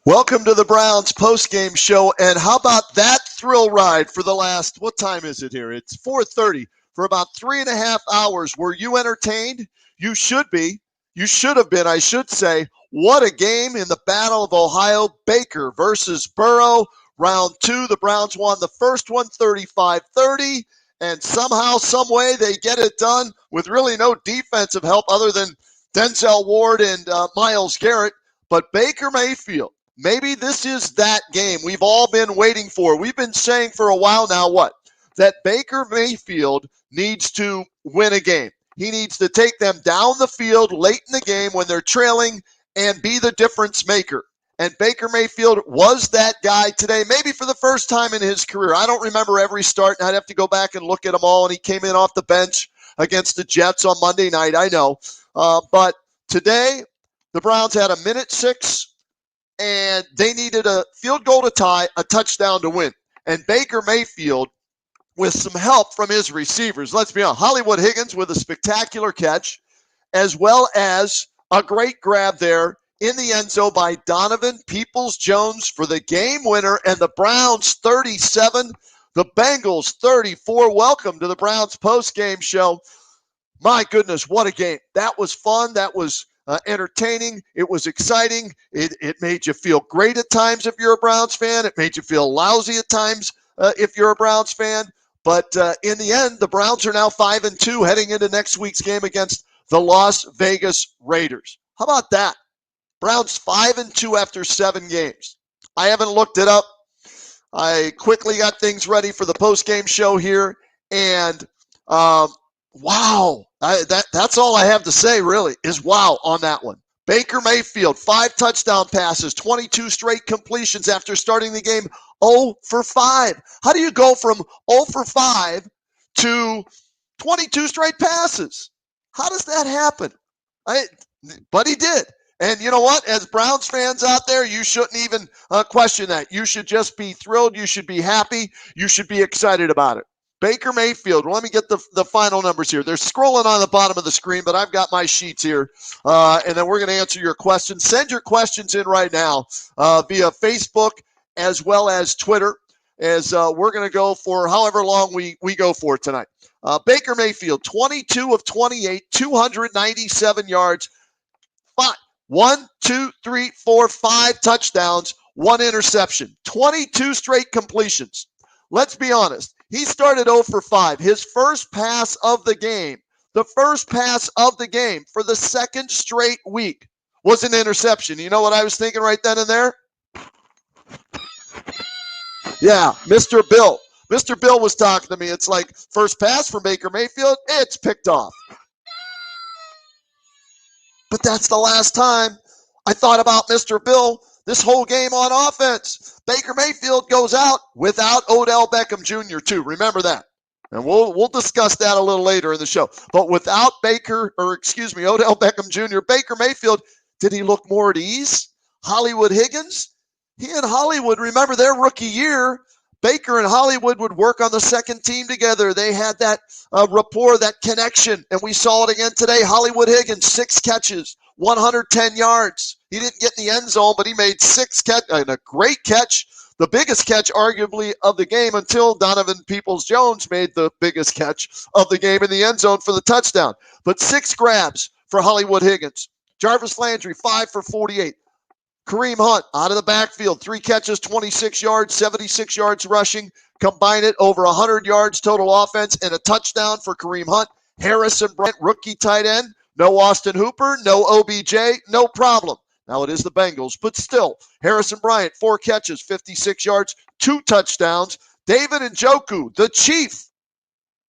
Welcome to the Browns postgame show. And how about that thrill ride for the last, what time is it here? It's 4:30. For about 3.5 hours. Were you entertained? You should be. You should have been, I should say. What a game in the Battle of Ohio. Baker versus Burrow. Round two, the Browns won the first one 35-30. And somehow, some way, they get it done with really no defensive help other than Denzel Ward and Myles Garrett. But Baker Mayfield, maybe this is that game we've all been waiting for. We've been saying for a while now, that Baker Mayfield needs to win a game. He needs to take them down the field late in the game when they're trailing and be the difference maker. And Baker Mayfield was that guy today, maybe for the first time in his career. I don't remember every start, and I'd have to go back and look at them all. And he came in off the bench against the Jets on Monday night, I know. But today, the Browns had a minute 6, and they needed a field goal to tie, a touchdown to win. And Baker Mayfield, with some help from his receivers, let's be honest, Hollywood Higgins with a spectacular catch, as well as a great grab there in the end zone by Donovan Peoples-Jones for the game winner, and the Browns 37, the Bengals 34. Welcome to the Browns post-game show. My goodness, what a game. That was fun. That was entertaining. It was exciting. It made you feel great at times if you're a Browns fan. It made you feel lousy at times if you're a Browns fan. But in the end, the Browns are now 5-2 heading into next week's game against the Las Vegas Raiders. How about that? Browns 5-2 after 7 games. I haven't looked it up. I quickly got things ready for the post-game show here. And wow. That's all I have to say, really, is wow on that one. Baker Mayfield, 5 touchdown passes, 22 straight completions after starting the game 0 for 5. How do you go from 0 for 5 to 22 straight passes? How does that happen? But he did. And you know what? As Browns fans out there, you shouldn't even question that. You should just be thrilled. You should be happy. You should be excited about it. Baker Mayfield, let me get the final numbers here. They're scrolling on the bottom of the screen, but I've got my sheets here, and then we're going to answer your questions. Send your questions in right now via Facebook as well as Twitter, as we're going to go for however long we go for tonight. Baker Mayfield, 22 of 28, 297 yards, 5 touchdowns, 1 interception, 22 straight completions. Let's be honest. He started 0 for 5. His first pass of the game for the second straight week was an interception. You know what I was thinking right then and there? Yeah, Mr. Bill. Mr. Bill was talking to me. It's like, first pass from Baker Mayfield, it's picked off. But that's the last time I thought about Mr. Bill this whole game on offense. Baker Mayfield goes out without Odell Beckham Jr. too. Remember that. And we'll discuss that a little later in the show. But without Odell Beckham Jr., Baker Mayfield, did he look more at ease? Hollywood Higgins? He and Hollywood, remember their rookie year, Baker and Hollywood would work on the second team together. They had that rapport, that connection, and we saw it again today. Hollywood Higgins, 6 catches, 110 yards. He didn't get in the end zone, but he made 6 catches, and a great catch, the biggest catch arguably of the game until Donovan Peoples-Jones made the biggest catch of the game in the end zone for the touchdown. But 6 grabs for Hollywood Higgins. Jarvis Landry, 5 for 48. Kareem Hunt out of the backfield, 3 catches, 26 yards, 76 yards rushing. Combine it over 100 yards total offense and a touchdown for Kareem Hunt. Harrison Bryant, rookie tight end. No Austin Hooper, no OBJ, no problem. Now it is the Bengals, but still, Harrison Bryant, 4 catches, 56 yards, 2 touchdowns. David Njoku, the Chief,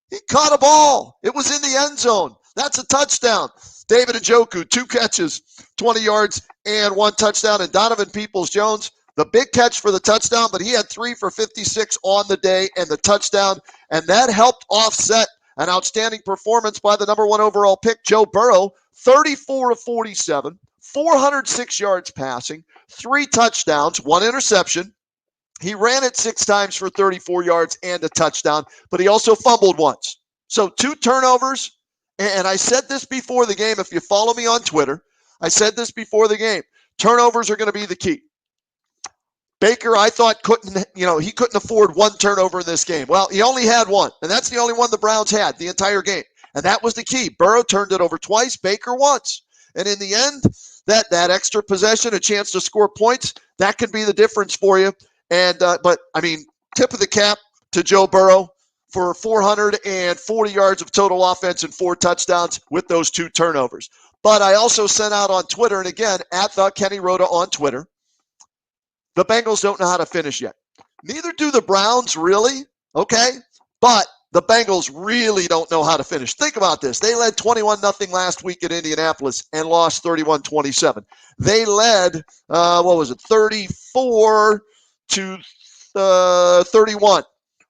he caught a ball. It was in the end zone. That's a touchdown. David Njoku, 2 catches, 20 yards, and 1 touchdown. And Donovan Peoples-Jones, the big catch for the touchdown, but he had 3 for 56 on the day and the touchdown. And that helped offset an outstanding performance by the number 1 overall pick, Joe Burrow, 34 of 47, 406 yards passing, 3 touchdowns, 1 interception. He ran it 6 times for 34 yards and a touchdown, but he also fumbled once. So 2 turnovers, and I said this before the game. If you follow me on Twitter, I said this before the game. Turnovers are going to be the key. Baker, I thought, he couldn't afford one turnover in this game. Well, he only had one, and that's the only one the Browns had the entire game. And that was the key. Burrow turned it over twice, Baker once. And in the end, that extra possession, a chance to score points, that can be the difference for you. And but tip of the cap to Joe Burrow for 440 yards of total offense and 4 touchdowns with those 2 turnovers. But I also sent out on Twitter, and again, at the Kenny Rhoda on Twitter, the Bengals don't know how to finish yet. Neither do the Browns, really, okay? But the Bengals really don't know how to finish. Think about this. They led 21-0 last week at Indianapolis and lost 31-27. They led, 34 to 31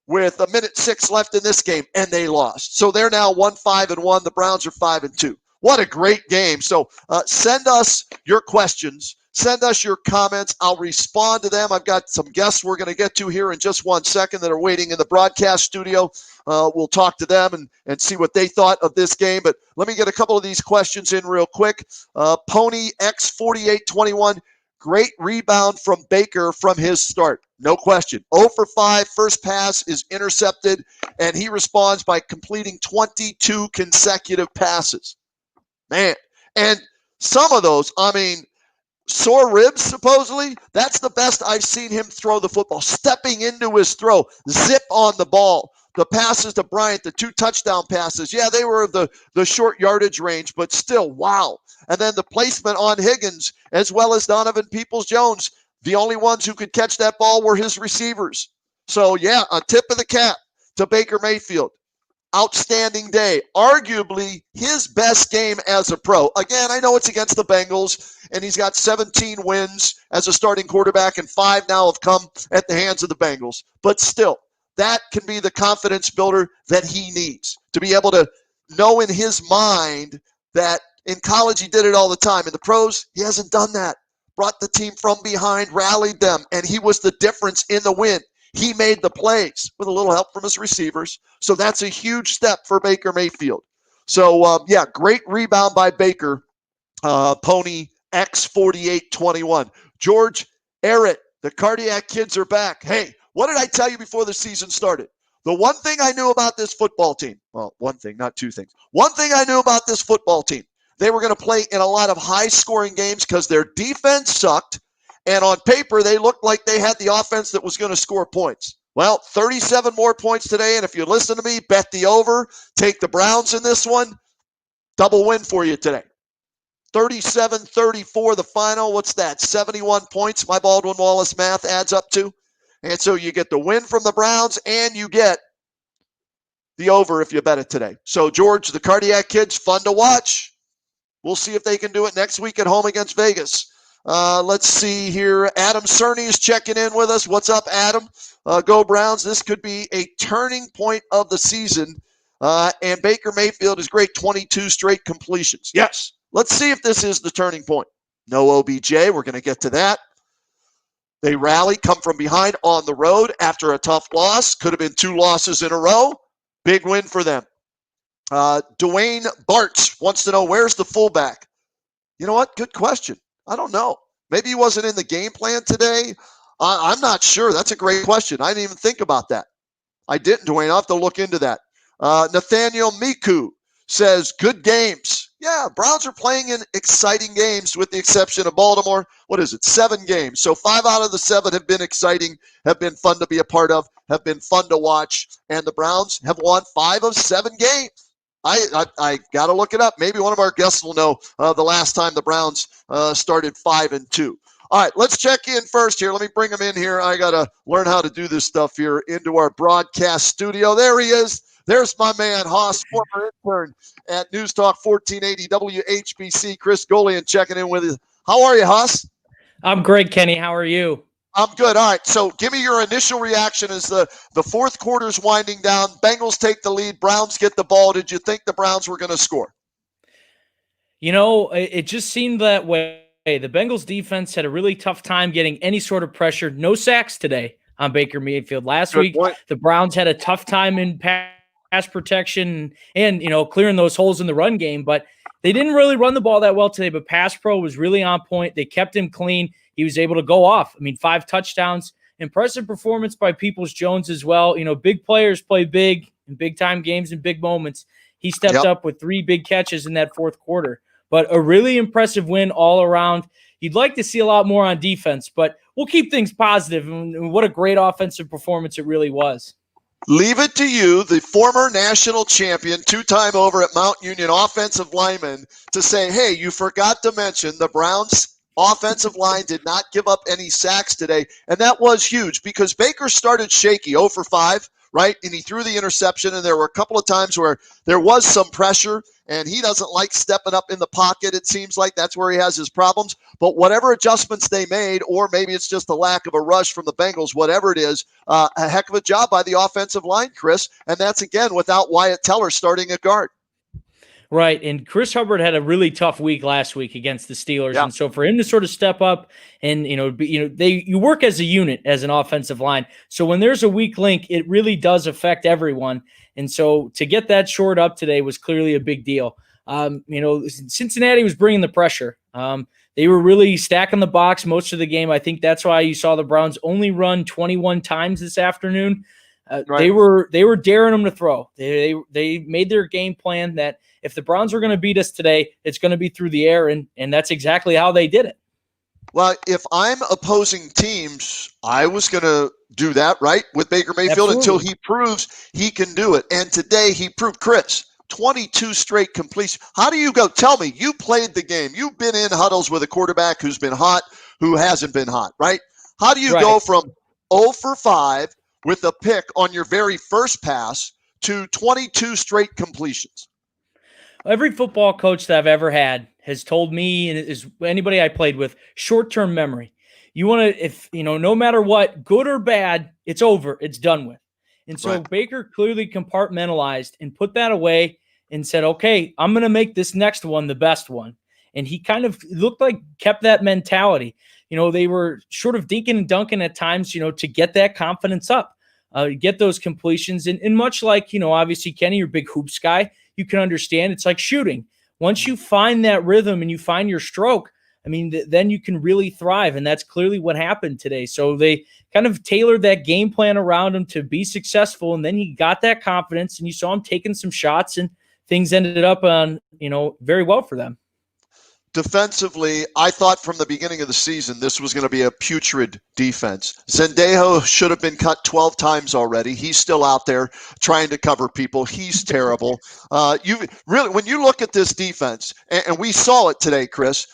with 1:06 left in this game, and they lost. So they're now 1-5-1. The Browns are 5-2. What a great game. So send us your questions. Send us your comments. I'll respond to them. I've got some guests we're going to get to here in just 1 second that are waiting in the broadcast studio. We'll talk to them and see what they thought of this game. But let me get a couple of these questions in real quick. Pony X4821, great rebound from Baker from his start. No question. 0 for 5, first pass is intercepted, and he responds by completing 22 consecutive passes. Man, and some of those, sore ribs, supposedly, that's the best I've seen him throw the football. Stepping into his throw, zip on the ball. The passes to Bryant, the 2 touchdown passes, yeah, they were of the short yardage range, but still, wow. And then the placement on Higgins, as well as Donovan Peoples-Jones, the only ones who could catch that ball were his receivers. So, yeah, a tip of the cap to Baker Mayfield. Outstanding day. Arguably his best game as a pro. Again, I know it's against the Bengals, and he's got 17 wins as a starting quarterback, and 5 now have come at the hands of the Bengals. But still, that can be the confidence builder that he needs to be able to know in his mind that in college he did it all the time. In the pros, he hasn't done that. Brought the team from behind, rallied them, and he was the difference in the win. He made the plays with a little help from his receivers. So that's a huge step for Baker Mayfield. So, great rebound by Baker. Pony X4821. George Errett, the cardiac kids are back. Hey, what did I tell you before the season started? The one thing I knew about this football team, well, one thing, not 2 things. One thing I knew about this football team, they were going to play in a lot of high-scoring games because their defense sucked. And on paper, they looked like they had the offense that was going to score points. Well, 37 more points today, and if you listen to me, bet the over, take the Browns in this one, double win for you today. 37-34 the final. What's that? 71 points my Baldwin Wallace math adds up to. And so you get the win from the Browns, and you get the over if you bet it today. So, George, the cardiac kids, fun to watch. We'll see if they can do it next week at home against Vegas. Let's see here. Adam Cerny is checking in with us. What's up, Adam? Go Browns. This could be a turning point of the season. And Baker Mayfield is great, 22 straight completions. Yes. Let's see if this is the turning point. No OBJ. We're going to get to that. They rally, come from behind on the road after a tough loss. Could have been 2 losses in a row. Big win for them. Dwayne Bartz wants to know, where's the fullback? You know what? Good question. I don't know. Maybe he wasn't in the game plan today. I'm not sure. That's a great question. I didn't even think about that. I didn't, Dwayne. I'll have to look into that. Nathaniel Miku says, good games. Yeah, Browns are playing in exciting games with the exception of Baltimore. What is it? 7 games. So 5 out of the 7 have been exciting, have been fun to be a part of, have been fun to watch. And the Browns have won 5 of 7 games. I got to look it up. Maybe one of our guests will know the last time the Browns started 5-2. All right, let's check in first here. Let me bring him in here. I got to learn how to do this stuff here into our broadcast studio. There he is. There's my man, Haas, former intern at News Talk 1480 WHBC. Chris Golian checking in with us. How are you, Haas? I'm great, Kenny. How are you? I'm good. All right, so give me your initial reaction as the fourth quarter's winding down. Bengals take the lead. Browns get the ball. Did you think the Browns were going to score? You know, it just seemed that way. The Bengals defense had a really tough time getting any sort of pressure. No sacks today on Baker Mayfield. Last week, the Browns had a tough time in pass protection and, clearing those holes in the run game, but they didn't really run the ball that well today, but pass pro was really on point. They kept him clean, he was able to go off. I mean, 5 touchdowns, impressive performance by Peoples-Jones as well. Big players play big in big-time games and big moments. He stepped up with 3 big catches in that fourth quarter. But a really impressive win all around. You'd like to see a lot more on defense, but we'll keep things positive. And what a great offensive performance it really was. Leave it to you, the former national champion, 2-time over at Mount Union offensive lineman, to say, hey, you forgot to mention the Browns offensive line did not give up any sacks today. And that was huge because Baker started shaky, 0 for 5, right? And he threw the interception, and there were a couple of times where there was some pressure, and he doesn't like stepping up in the pocket, it seems like. That's where he has his problems. But whatever adjustments they made, or maybe it's just the lack of a rush from the Bengals, whatever it is, a heck of a job by the offensive line, Chris. And that's, again, without Wyatt Teller starting at guard. Right, and Chris Hubbard had a really tough week last week against the Steelers, and so for him to sort of step up and you work as a unit as an offensive line. So when there's a weak link, it really does affect everyone. And so to get that shored up today was clearly a big deal. Cincinnati was bringing the pressure. They were really stacking the box most of the game. I think that's why you saw the Browns only run 21 times this afternoon. Right. They were daring them to throw. They made their game plan that if the Browns were going to beat us today, it's going to be through the air, and that's exactly how they did it. Well, if I'm opposing teams, I was going to do that, right, with Baker Mayfield. Absolutely. Until he proves he can do it. And today he proved, Chris, 22 straight completions. How do you go? Tell me, you played the game. You've been in huddles with a quarterback who's been hot, who hasn't been hot, right? How do you go from 0 for 5 with a pick on your very first pass to 22 straight completions? Every football coach that I've ever had has told me, and is anybody I played with, short-term memory. You want to, no matter what, good or bad, it's over. It's done with. And so Baker clearly compartmentalized and put that away and said, okay, I'm going to make this next one the best one. And he kind of looked like kept that mentality. They were sort of dinking and dunking at times, to get that confidence up, get those completions. And much like, obviously, Kenny, you're a big hoops guy. You can understand it's like shooting. Once you find that rhythm and you find your stroke, I mean, then you can really thrive. And that's clearly what happened today. So they kind of tailored that game plan around him to be successful. And then he got that confidence, and you saw him taking some shots, and things ended up on, very well for them. Defensively, I thought from the beginning of the season this was going to be a putrid defense. Zendejo should have been cut 12 times already. He's still out there trying to cover people. He's terrible. When you look at this defense, and we saw it today, Chris,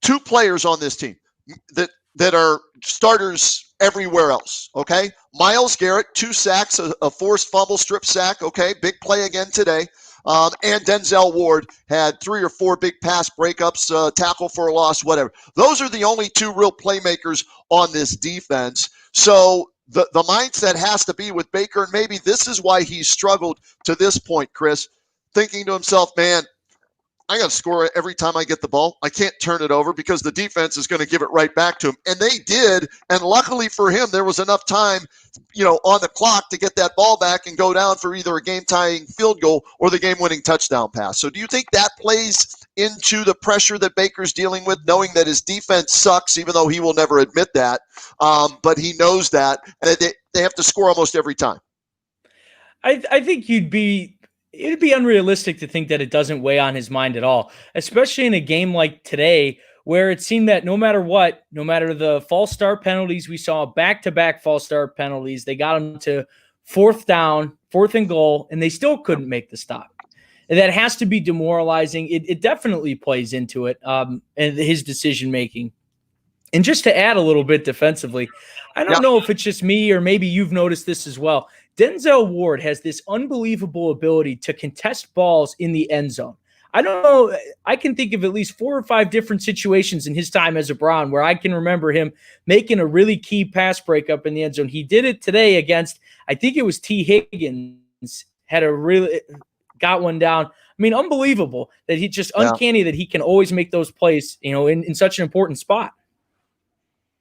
2 players on this team that are starters everywhere else, okay? Myles Garrett, 2 sacks, a forced fumble, strip sack, okay? Big play again today. And Denzel Ward had 3 or 4 big pass breakups, tackle for a loss, whatever. Those are the only 2 real playmakers on this defense. So the mindset has to be with Baker, and maybe this is why he's struggled to this point, Chris, thinking to himself, man, I got to score every time I get the ball. I can't turn it over because the defense is going to give it right back to him. And they did. And luckily for him, there was enough time, on the clock to get that ball back and go down for either a game-tying field goal or the game-winning touchdown pass. So do you think that plays into the pressure that Baker's dealing with, knowing that his defense sucks, even though he will never admit that? But he knows that. And they have to score almost every time. I think it'd be unrealistic to think that it doesn't weigh on his mind at all, especially in a game like today where it seemed that no matter the false start penalties, we saw back-to-back false start penalties. They got him to 4th down, 4th and goal, and they still couldn't make the stop. And that has to be demoralizing. It definitely plays into it, and his decision-making. And just to add a little bit defensively, I don't know if it's just me or maybe you've noticed this as well. Denzel Ward has this unbelievable ability to contest balls in the end zone. I don't know. I can think of at least 4 or 5 different situations in his time as a Brown where I can remember him making a really key pass breakup in the end zone. He did it today against, I think it was T. Higgins, got one down. I mean, unbelievable that he just uncanny that he can always make those plays, in such an important spot.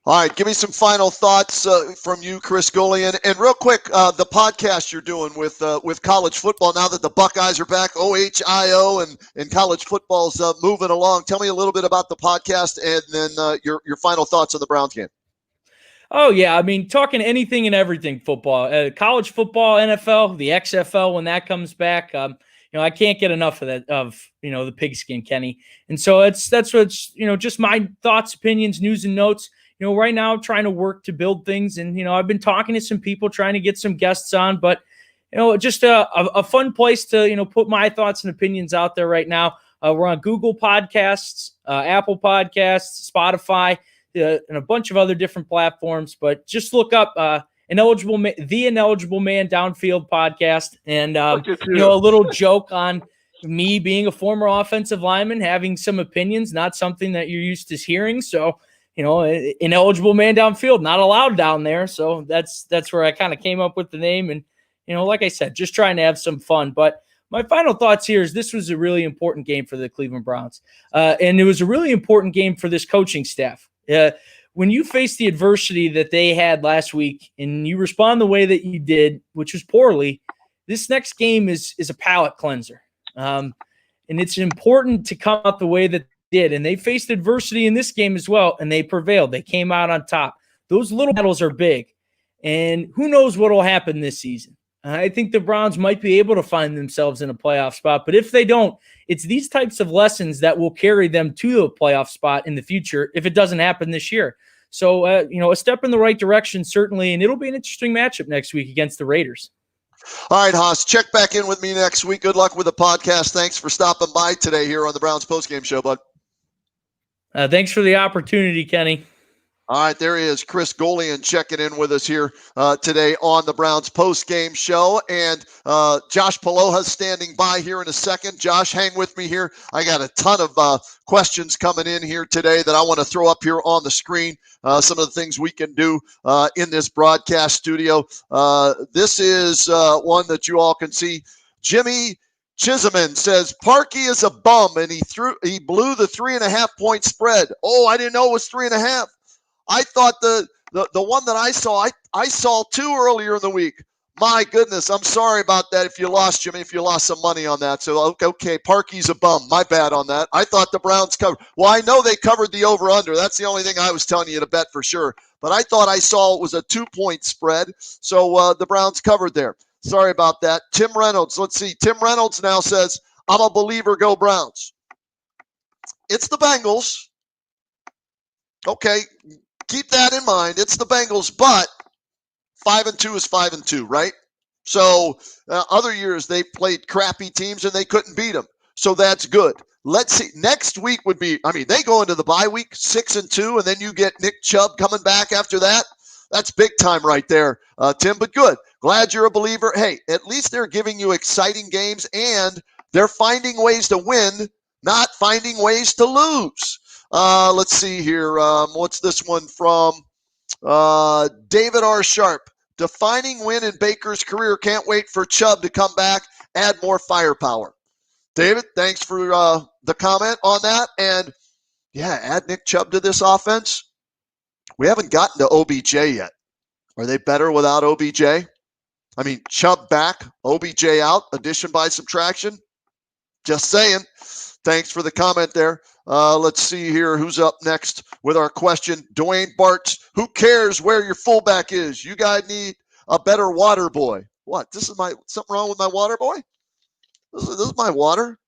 All right, give me some final thoughts from you, Chris Golian. And real quick, the podcast you're doing with college football now that the Buckeyes are back, OHIO, and college football's moving along. Tell me a little bit about the podcast and then your final thoughts on the Browns game. Oh, yeah. I mean, talking anything and everything football, college football, NFL, the XFL, when that comes back, I can't get enough of that, the pigskin, Kenny. And so that's what's, just my thoughts, opinions, news, and notes. Right now I'm trying to work to build things. And, I've been talking to some people, trying to get some guests on, but, just a fun place to, put my thoughts and opinions out there right now. We're on Google Podcasts, Apple Podcasts, Spotify, and a bunch of other different platforms, but just look up the Ineligible Man Downfield podcast. And, a little joke on me being a former offensive lineman, having some opinions, not something that you're used to hearing. So, Ineligible Man Downfield, not allowed down there. So that's where I kind of came up with the name. And, like I said, just trying to have some fun. But my final thoughts here is this was a really important game for the Cleveland Browns. And it was a really important game for this coaching staff. When you face the adversity that they had last week and you respond the way that you did, which was poorly, this next game is a palate cleanser. And it's important to come out the way that they did. And they faced adversity in this game as well, and they prevailed. They came out on top. Those little battles are big. And who knows what will happen this season. I think the Browns might be able to find themselves in a playoff spot. But if they don't, it's these types of lessons that will carry them to a playoff spot in the future if it doesn't happen this year. So, a step in the right direction, certainly, and it'll be an interesting matchup next week against the Raiders. All right, Haas, check back in with me next week. Good luck with the podcast. Thanks for stopping by today here on the Browns Postgame Show, bud. Thanks for the opportunity, Kenny. All right, there he is, Chris Golian checking in with us here today on the Browns post-game show. And Josh Paloha's standing by here in a second. Josh, hang with me here. I got a ton of questions coming in here today that I want to throw up here on the screen. Some of the things we can do in this broadcast studio. This is one that you all can see. Jimmy Chisholm says Parkey is a bum, and he blew the 3.5-point spread. Oh, I didn't know it was 3.5. I thought the one that I saw 2 earlier in the week. My goodness, I'm sorry about that if you lost, Jimmy, if you lost some money on that. So, okay, Parkey's a bum. My bad on that. I thought the Browns covered. Well, I know they covered the over-under. That's the only thing I was telling you to bet for sure. But I thought I saw it was a 2-point spread. So the Browns covered there. Sorry about that. Tim Reynolds, let's see. Tim Reynolds now says, I'm a believer, go Browns. It's the Bengals. Okay. Keep that in mind. It's the Bengals, but 5-2 is 5-2, right? So other years they played crappy teams and they couldn't beat them. So that's good. Let's see. Next week would be, they go into the bye week 6-2, and then you get Nick Chubb coming back after that. That's big time right there, Tim, but good. Glad you're a believer. Hey, at least they're giving you exciting games and they're finding ways to win, not finding ways to lose. Let's see here. What's this one from David R. Sharp? Defining win in Baker's career. Can't wait for Chubb to come back, add more firepower. David, thanks for the comment on that. And, yeah, add Nick Chubb to this offense. We haven't gotten to OBJ yet. Are they better without OBJ? Chubb back, OBJ out, addition by subtraction. Just saying. Thanks for the comment there. Let's see here who's up next with our question. Dwayne Bartz, who cares where your fullback is? You guys need a better water boy. What? This is something wrong with my water boy? This is my water.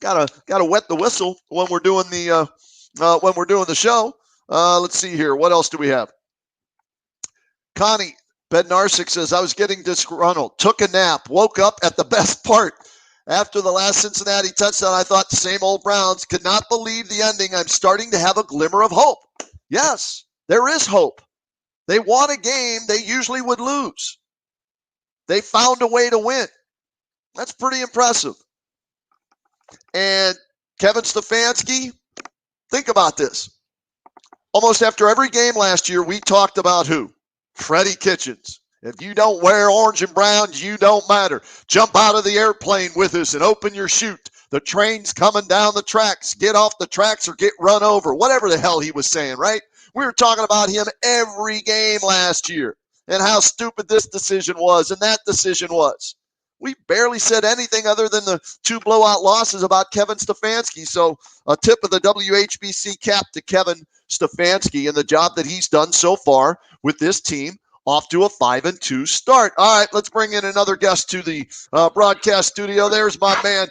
Gotta wet the whistle when we're doing the show. Let's see here. What else do we have? Connie Bednarsik says, I was getting disgruntled, took a nap, woke up at the best part. After the last Cincinnati touchdown, I thought the same old Browns. Could not believe the ending. I'm starting to have a glimmer of hope. Yes, there is hope. They won a game they usually would lose. They found a way to win. That's pretty impressive. And Kevin Stefanski, think about this. Almost after every game last year, we talked about who? Freddie Kitchens. If you don't wear orange and brown, you don't matter. Jump out of the airplane with us and open your chute. The train's coming down the tracks. Get off the tracks or get run over. Whatever the hell he was saying, right? We were talking about him every game last year and how stupid this decision was and that decision was. We barely said anything other than the 2 blowout losses about Kevin Stefanski. So a tip of the WHBC cap to Kevin Stefanski and the job that he's done so far with this team, off to a 5-2 start. All right, let's bring in another guest to the broadcast studio. There's my man,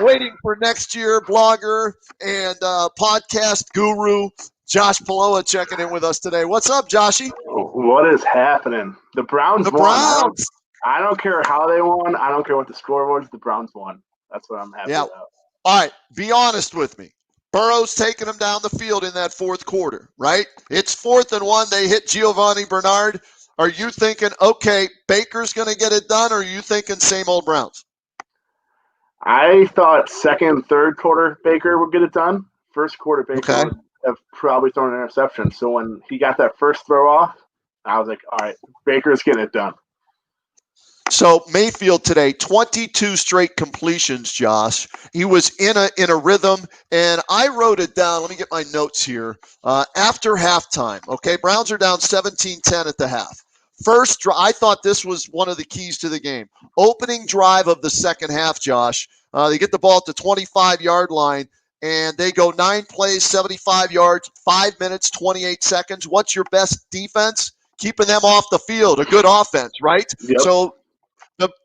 waiting for next year, blogger and podcast guru, Josh Paloa, checking in with us today. What's up, Joshy? What is happening? The Browns won. I don't care how they won. I don't care what the score was. The Browns won. That's what I'm happy about. All right, be honest with me. Burrow's taking them down the field in that fourth quarter, right? It's 4th and 1. They hit Giovanni Bernard. Are you thinking, okay, Baker's going to get it done, or are you thinking same old Browns? I thought second, third quarter Baker would get it done. First quarter Baker would have probably thrown an interception. So when he got that first throw off, I was like, all right, Baker's getting it done. So Mayfield today, 22 straight completions, Josh. He was in a rhythm, and I wrote it down. Let me get my notes here. After halftime, okay, Browns are down 17-10 at the half. I thought this was one of the keys to the game. Opening drive of the second half, Josh. They get the ball at the 25-yard line, and they go 9 plays, 75 yards, 5 minutes, 28 seconds. What's your best defense? Keeping them off the field, a good offense, right? Yep. So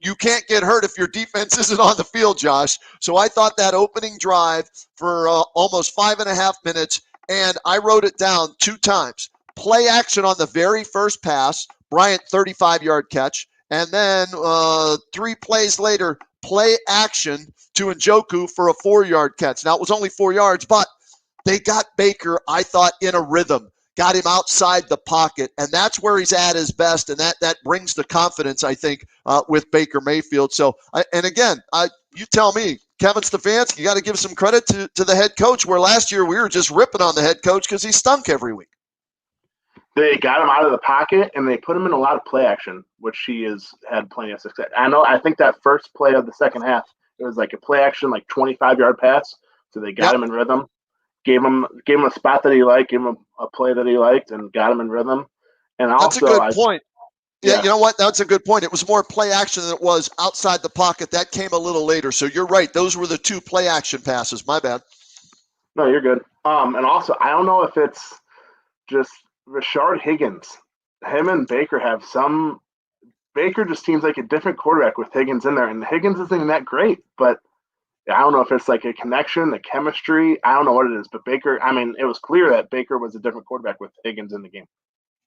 you can't get hurt if your defense isn't on the field, Josh. So I thought that opening drive for almost 5.5 minutes, and I wrote it down 2 times. Play action on the very first pass, Bryant 35-yard catch, and then 3 plays later, play action to Njoku for a 4-yard catch. Now, it was only 4 yards, but they got Baker, I thought, in a rhythm. Got him outside the pocket, and that's where he's at his best, and that brings the confidence, I think, with Baker Mayfield. So, you tell me, Kevin Stefanski, you got to give some credit to the head coach, where last year we were just ripping on the head coach because he stunk every week. They got him out of the pocket, and they put him in a lot of play action, which he has had plenty of success. I think that first play of the second half, it was like a play action, like 25-yard pass, so they got him in rhythm. Gave him a spot that he liked, gave him a play that he liked, and got him in rhythm. And that's a good point. Yeah, you know what? That's a good point. It was more play action than it was outside the pocket. That came a little later. So you're right. Those were the 2 play action passes. My bad. No, you're good. And also, I don't know if it's just Rashard Higgins. Him and Baker have some – Baker just seems like a different quarterback with Higgins in there. And Higgins isn't even that great, but – I don't know if it's like a connection, the chemistry. I don't know what it is. But Baker, it was clear that Baker was a different quarterback with Higgins in the game.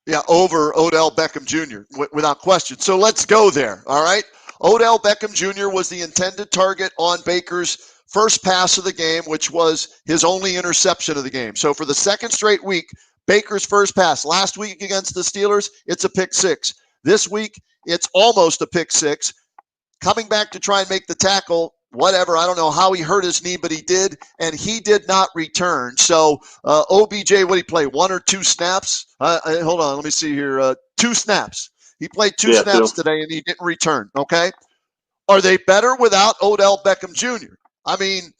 Yeah, over Odell Beckham Jr., without question. So let's go there, all right? Odell Beckham Jr. was the intended target on Baker's first pass of the game, which was his only interception of the game. So for the second straight week, Baker's first pass. Last week against the Steelers, it's a pick 6. This week, it's almost a pick 6. Coming back to try and make the tackle, whatever, I don't know how he hurt his knee, but he did, and he did not return. So OBJ, what did he play, 1 or 2 snaps? Hold on, let me see here. 2 snaps. He played 2 snaps today, and he didn't return, okay? Are they better without Odell Beckham Jr.? I mean,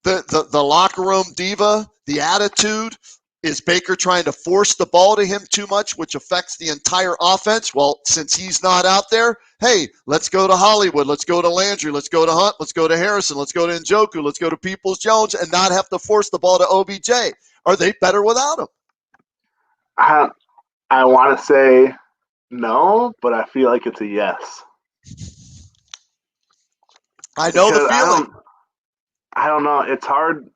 the locker room diva, the attitude, is Baker trying to force the ball to him too much, which affects the entire offense? Well, since he's not out there, hey, let's go to Hollywood. Let's go to Landry. Let's go to Hunt. Let's go to Harrison. Let's go to Njoku. Let's go to Peoples-Jones and not have to force the ball to OBJ. Are they better without him? I want to say no, but I feel like it's a yes. I know the feeling. I don't know. It's hard.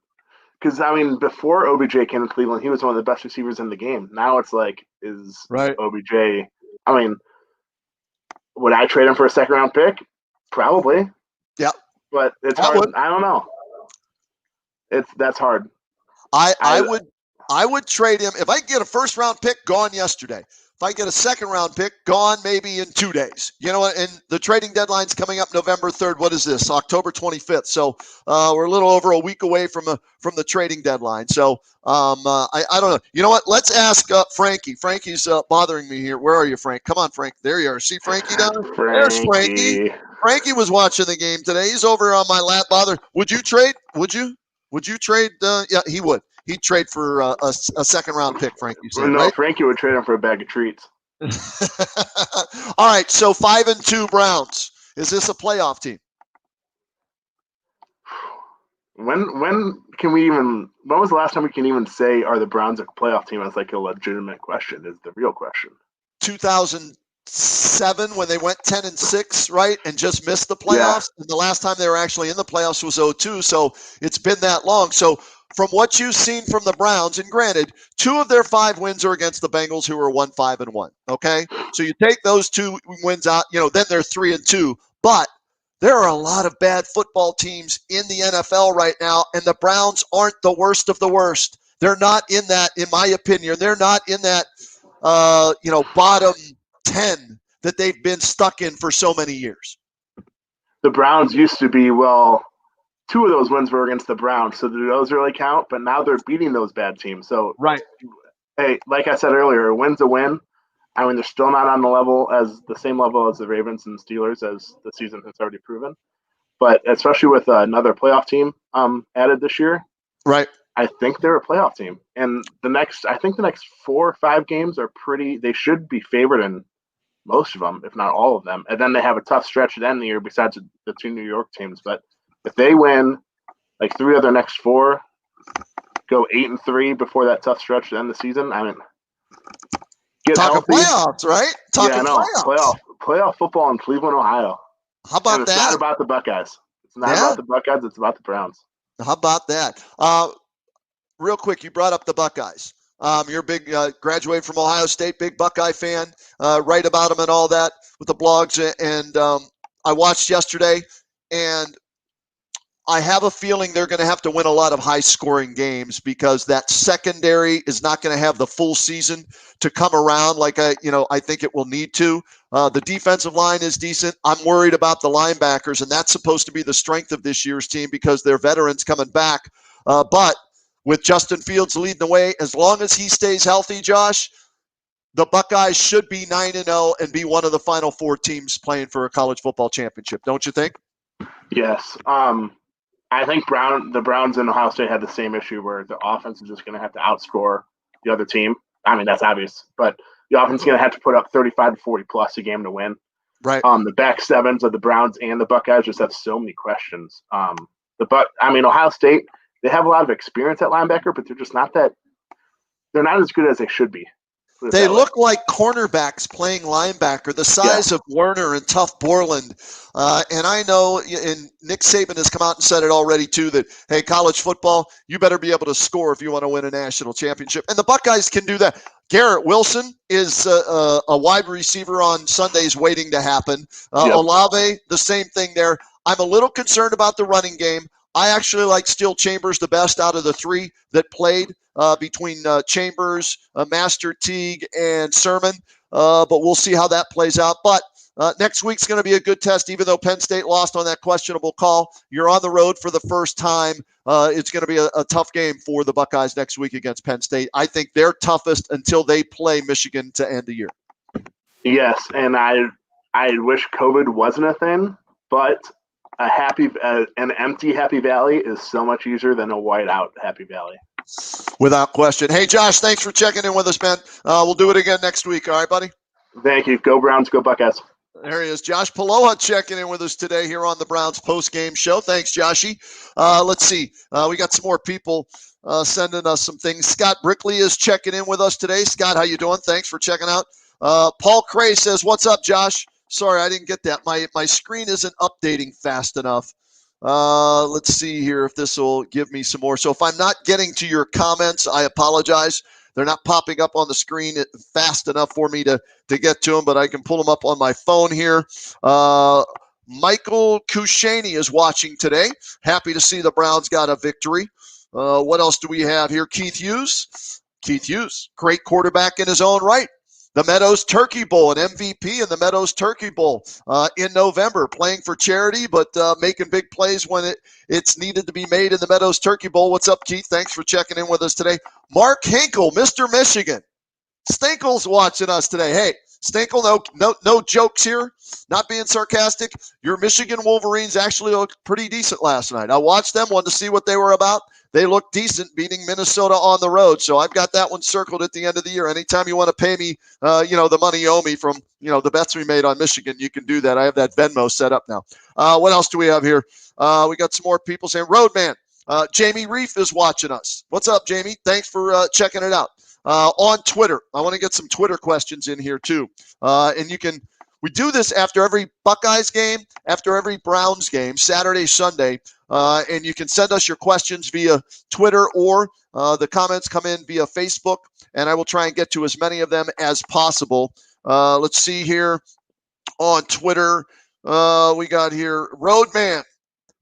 Because, before OBJ came to Cleveland, he was one of the best receivers in the game. Now it's like, is OBJ – would I trade him for a second-round pick? Probably. Yeah. But it's hard. I don't know. That's hard. I would trade him. If I could get a first-round pick, gone yesterday. If I get a second-round pick, gone maybe in 2 days. You know what? And the trading deadline's coming up November 3rd. What is this? October 25th. So we're a little over a week away from the trading deadline. So I don't know. You know what? Let's ask Frankie. Frankie's bothering me here. Where are you, Frank? Come on, Frank. There you are. See Frankie down there? There's Frankie. Frankie was watching the game today. He's over on my lap. Bother. Would you trade? Would you trade? Yeah, he would. He'd trade for a second round pick, Frankie said, No, right? Frankie would trade him for a bag of treats. All right, so 5-2 Browns. Is this a playoff team? When can we even? When was the last time we can even say are the Browns a playoff team? That's like a legitimate question. Is the real question. 2007 when they went 10-6, right, and just missed the playoffs. Yeah. And the last time they were actually in the playoffs was 2002. So it's been that long. So from what you've seen from the Browns, and granted, 2 of their 5 wins are against the Bengals, who are 1-5-1. Okay, so you take those 2 wins out, then they're 3-2. But there are a lot of bad football teams in the NFL right now, and the Browns aren't the worst of the worst. They're not in that, in my opinion. They're not in that, bottom 10 that they've been stuck in for so many years. The Browns used to be, 2 of those wins were against the Browns, so do those really count? But now they're beating those bad teams. So, right. Hey, like I said earlier, a win's a win. I mean, they're still not on the same level as the Ravens and Steelers, as the season has already proven. But especially with another playoff team added this year, right? I think they're a playoff team. And the next 4 or 5 games are they should be favored in most of them, if not all of them. And then they have a tough stretch at the end of the year besides the 2 New York teams. But if they win like 3 of their next 4, go 8-3 before that tough stretch to end the season, I mean, get talking healthy. Playoffs, right? Talking Playoff football in Cleveland, Ohio. How about it's that? It's not about the Buckeyes. It's not about the Buckeyes. It's about the Browns. How about that? Real quick, you brought up the Buckeyes. You're a big graduated from Ohio State, big Buckeye fan. Write about them and all that with the blogs. And I watched yesterday, and I have a feeling they're going to have to win a lot of high-scoring games because that secondary is not going to have the full season to come around like I think it will need to. The defensive line is decent. I'm worried about the linebackers, and that's supposed to be the strength of this year's team because they're veterans coming back. But with Justin Fields leading the way, as long as he stays healthy, Josh, the Buckeyes should be 9-0 and be one of the final 4 teams playing for a college football championship. Don't you think? Yes. I think the Browns and Ohio State had the same issue where the offense is just going to have to outscore the other team. I mean, that's obvious, but the offense is going to have to put up 35 to 40 plus a game to win. Right. The back sevens of the Browns and the Buckeyes just have so many questions. Ohio State, they have a lot of experience at linebacker, but they're just not that. They're not as good as they should be. They look like cornerbacks playing linebacker, the size of Werner and Tough Borland. And I know, and Nick Saban has come out and said it already too, that, hey, college football, you better be able to score if you want to win a national championship. And the Buckeyes can do that. Garrett Wilson is a wide receiver on Sundays waiting to happen. Olave, the same thing there. I'm a little concerned about the running game. I actually like Steel Chambers the best out of the 3 that played between Chambers, Master Teague, and Sermon. But we'll see how that plays out. But next week's going to be a good test, even though Penn State lost on that questionable call. You're on the road for the first time. It's going to be a tough game for the Buckeyes next week against Penn State. I think they're toughest until they play Michigan to end the year. Yes, and I wish COVID wasn't a thing, but an empty Happy Valley is so much easier than a whiteout Happy Valley. Without question. Hey, Josh, thanks for checking in with us, man. We'll do it again next week. All right, buddy? Thank you. Go Browns, go Buckeyes. There he is. Josh Paloha checking in with us today here on the Browns post-game show. Thanks, Joshy. Let's see. We got some more people sending us some things. Scott Brickley is checking in with us today. Scott, how you doing? Thanks for checking out. Paul Cray says, what's up, Josh? Sorry, I didn't get that. My screen isn't updating fast enough. Let's see here if this will give me some more. So if I'm not getting to your comments, I apologize. They're not popping up on the screen fast enough for me to get to them, but I can pull them up on my phone here. Michael Kushaney is watching today. Happy to see the Browns got a victory. What else do we have here? Keith Hughes. Keith Hughes, great quarterback in his own right. The Meadows Turkey Bowl, an MVP in the Meadows Turkey Bowl in November, playing for charity, but making big plays when it's needed to be made in the Meadows Turkey Bowl. What's up, Keith? Thanks for checking in with us today. Mark Hinkle, Mr. Michigan. Stinkle's watching us today. Hey, Stinkle, no jokes here. Not being sarcastic. Your Michigan Wolverines actually looked pretty decent last night. I watched them, wanted to see what they were about. They looked decent beating Minnesota on the road. So I've got that one circled at the end of the year. Anytime you want to pay me, the money you owe me from, the bets we made on Michigan, you can do that. I have that Venmo set up now. What else do we have here? We got some more people saying, Roadman, Jamie Reef is watching us. What's up, Jamie? Thanks for checking it out. On Twitter, I want to get some Twitter questions in here too. We do this after every Buckeyes game, after every Browns game, Saturday, Sunday, and you can send us your questions via Twitter or the comments come in via Facebook, and I will try and get to as many of them as possible. Let's see here on Twitter. We got here, Roadman.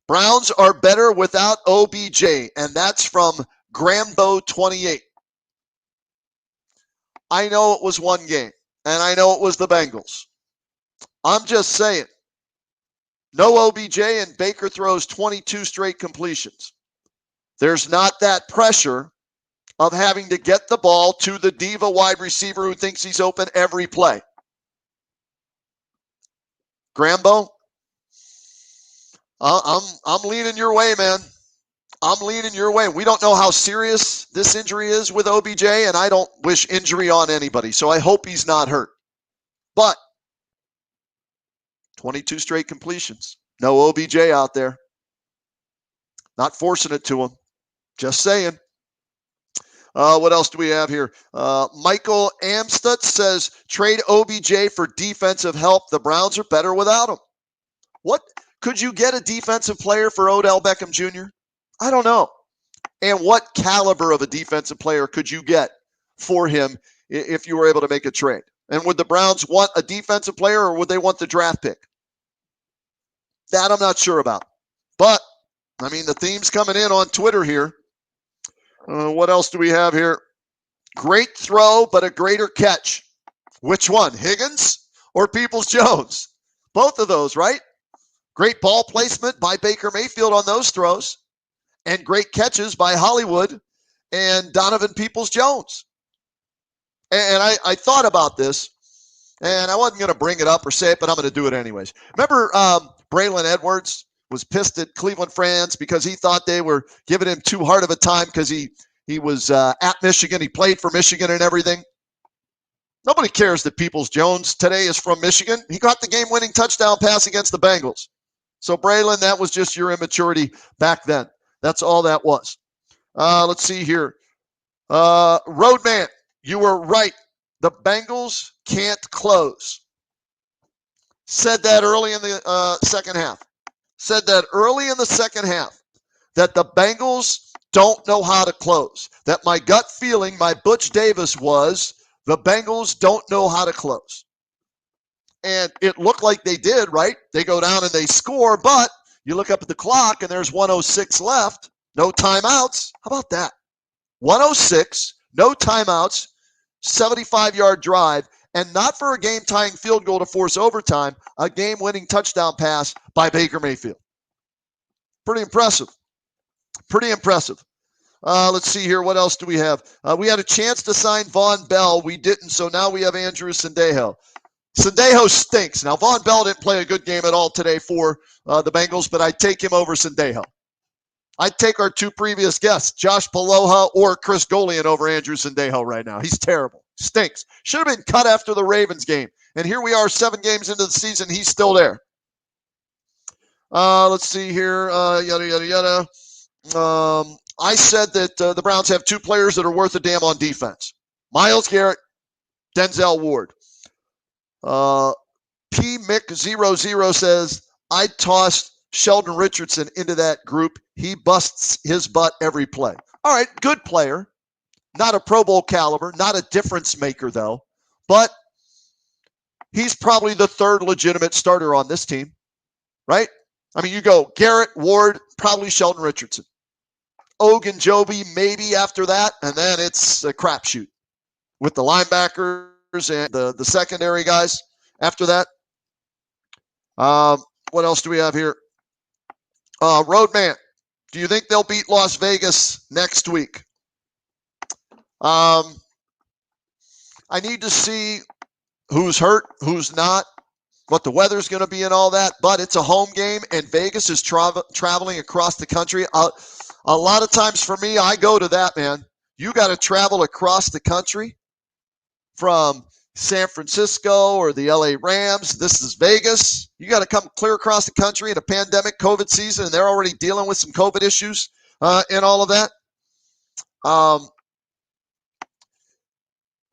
Browns are better without OBJ, and that's from Grambo28. I know it was one game, and I know it was the Bengals. I'm just saying, no OBJ, and Baker throws 22 straight completions. There's not that pressure of having to get the ball to the diva wide receiver who thinks he's open every play. Grambo, I'm leaning your way, man. I'm leaning your way. We don't know how serious this injury is with OBJ, and I don't wish injury on anybody, so I hope he's not hurt. But 22 straight completions. No OBJ out there. Not forcing it to him. Just saying. What else do we have here? Michael Amstutz says, trade OBJ for defensive help. The Browns are better without him. What? Could you get a defensive player for Odell Beckham Jr.? I don't know. And what caliber of a defensive player could you get for him if you were able to make a trade? And would the Browns want a defensive player or would they want the draft pick? That I'm not sure about. But, the theme's coming in on Twitter here. What else do we have here? Great throw, but a greater catch. Which one, Higgins or Peoples-Jones? Both of those, right? Great ball placement by Baker Mayfield on those throws. And great catches by Hollywood and Donovan Peoples-Jones. And I thought about this, and I wasn't going to bring it up or say it, but I'm going to do it anyways. Remember Braylon Edwards was pissed at Cleveland fans because he thought they were giving him too hard of a time because he was at Michigan. He played for Michigan and everything. Nobody cares that Peoples-Jones today is from Michigan. He got the game-winning touchdown pass against the Bengals. So, Braylon, that was just your immaturity back then. That's all that was. Let's see here. Roadman, you were right. The Bengals can't close. Said that early in the second half. Said that early in the second half. That the Bengals don't know how to close. That my gut feeling, my Butch Davis was, the Bengals don't know how to close. And it looked like they did, right? They go down and they score, but you look up at the clock and there's 1:06 left. No timeouts. How about that? 1:06, no timeouts, 75-yard drive, and not for a game-tying field goal to force overtime, a game-winning touchdown pass by Baker Mayfield. Pretty impressive. Pretty impressive. Let's see here. What else do we have? We had a chance to sign Von Bell. We didn't, so now we have Andrew Sendejo. Sendejo stinks. Now, Von Bell didn't play a good game at all today for the Bengals, but I'd take him over Sendejo. I'd take our two previous guests, Josh Paloha or Chris Golian, over Andrew Sendejo right now. He's terrible. Stinks. Should have been cut after the Ravens game. And here we are 7 games into the season. He's still there. Let's see here. Yada, yada, yada. I said that the Browns have 2 players that are worth a damn on defense. Myles Garrett, Denzel Ward. P. Mick00 says, I'd toss Sheldon Richardson into that group. He busts his butt every play. All right, good player. Not a Pro Bowl caliber, not a difference maker, though. But he's probably the 3rd legitimate starter on this team, right? You go Garrett, Ward, probably Sheldon Richardson. Ogunjobi maybe after that, and then it's a crapshoot with the linebackers and the secondary guys after that. What else do we have here? Roadman, do you think they'll beat Las Vegas next week? I need to see who's hurt, who's not, what the weather's going to be and all that, but it's a home game, and Vegas is traveling across the country. A lot of times for me, I go to that, man. You got to travel across the country from San Francisco or the LA Rams. This is Vegas. You got to come clear across the country in a pandemic COVID season, and they're already dealing with some COVID issues and all of that.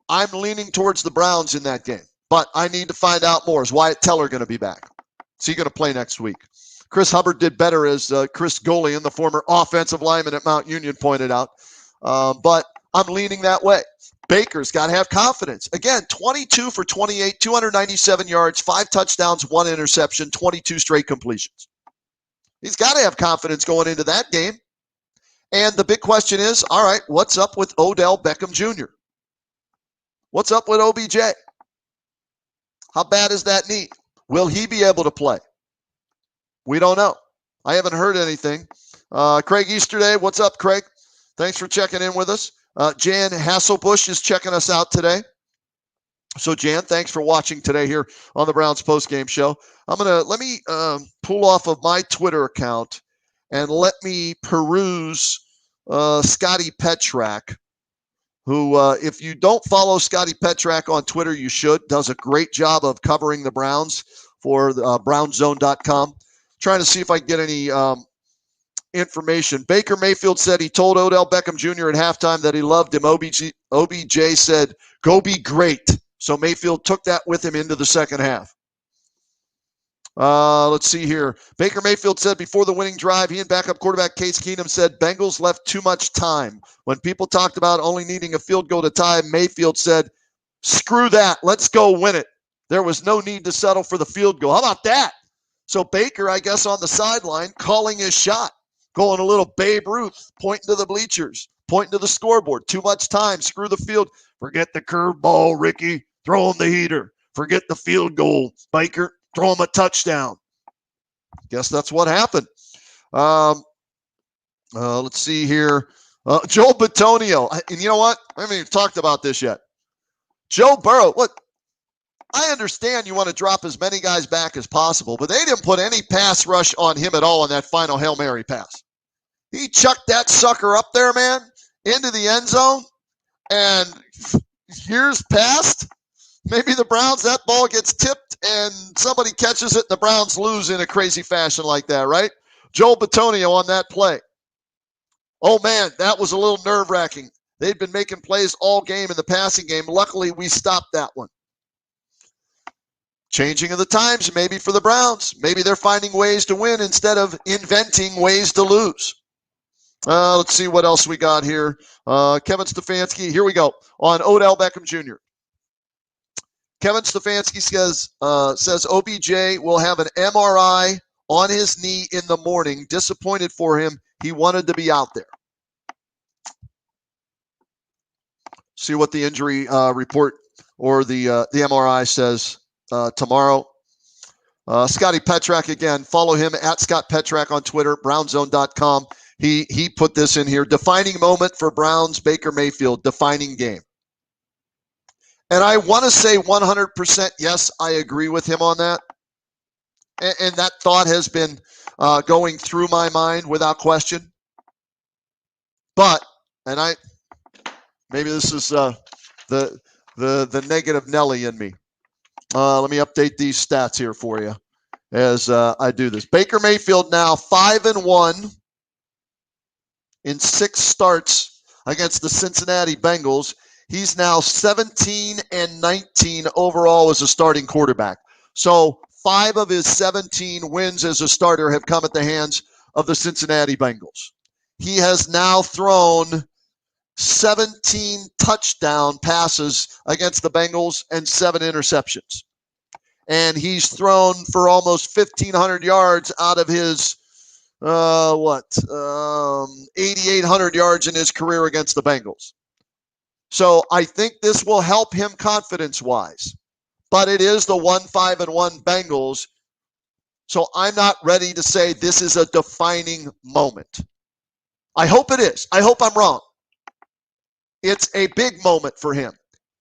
I'm leaning towards the Browns in that game, but I need to find out more. Is Wyatt Teller going to be back? Is he going to play next week? Chris Hubbard did better, as Chris Golian, the former offensive lineman at Mount Union, pointed out. But I'm leaning that way. Baker's got to have confidence. Again, 22 for 28, 297 yards, 5 touchdowns, 1 interception, 22 straight completions. He's got to have confidence going into that game. And the big question is, all right, what's up with Odell Beckham Jr.? What's up with OBJ? How bad is that knee? Will he be able to play? We don't know. I haven't heard anything. Craig Easterday, what's up, Craig? Thanks for checking in with us. Jan Hasselbush is checking us out today. So, Jan, thanks for watching today here on the Browns postgame show. Let me pull off of my Twitter account and let me peruse Scotty Petrak, who, if you don't follow Scotty Petrak on Twitter, you should. Does a great job of covering the Browns for brownzone.com. Trying to see if I can get any information. Baker Mayfield said he told Odell Beckham Jr. at halftime that he loved him. OBJ said, go be great. So Mayfield took that with him into the second half. Let's see here. Baker Mayfield said before the winning drive, he and backup quarterback Case Keenum said Bengals left too much time. When people talked about only needing a field goal to tie, Mayfield said, screw that. Let's go win it. There was no need to settle for the field goal. How about that? So Baker, I guess, on the sideline, calling his shot, going a little Babe Ruth, pointing to the bleachers, pointing to the scoreboard. Too much time. Screw the field. Forget the curveball, Ricky. Throw him the heater. Forget the field goal, Baker. Throw him a touchdown. Guess that's what happened. Let's see here. Joe Bitonio. And you know what? I haven't even talked about this yet. Joe Burrow. Look, I understand you want to drop as many guys back as possible, but they didn't put any pass rush on him at all on that final Hail Mary pass. He chucked that sucker up there, man, into the end zone, and years passed. Maybe the Browns, that ball gets tipped and somebody catches it and the Browns lose in a crazy fashion like that, right? Joel Bitonio on that play. Oh, man, that was a little nerve-wracking. They'd been making plays all game in the passing game. Luckily, we stopped that one. Changing of the times maybe for the Browns. Maybe they're finding ways to win instead of inventing ways to lose. Let's see what else we got here. Kevin Stefanski, here we go, on Odell Beckham Jr. Kevin Stefanski says OBJ will have an MRI on his knee in the morning. Disappointed for him. He wanted to be out there. See what the injury report or the MRI says tomorrow. Scotty Petrak, again, follow him at Scott Petrak on Twitter, brownzone.com. He put this in here. Defining moment for Browns, Baker Mayfield, defining game. And I want to say 100% yes, I agree with him on that. And that thought has been going through my mind without question. But, and maybe this is the negative Nelly in me. Let me update these stats here for you as I do this. Baker Mayfield now 5-1 in 6 starts against the Cincinnati Bengals. He's now 17-19 overall as a starting quarterback. So 5 of his 17 wins as a starter have come at the hands of the Cincinnati Bengals. He has now thrown 17 touchdown passes against the Bengals and 7 interceptions. And he's thrown for almost 1,500 yards out of his, 8,800 yards in his career against the Bengals. So I think this will help him confidence-wise. But it is the 5-1 Bengals. So I'm not ready to say this is a defining moment. I hope it is. I hope I'm wrong. It's a big moment for him.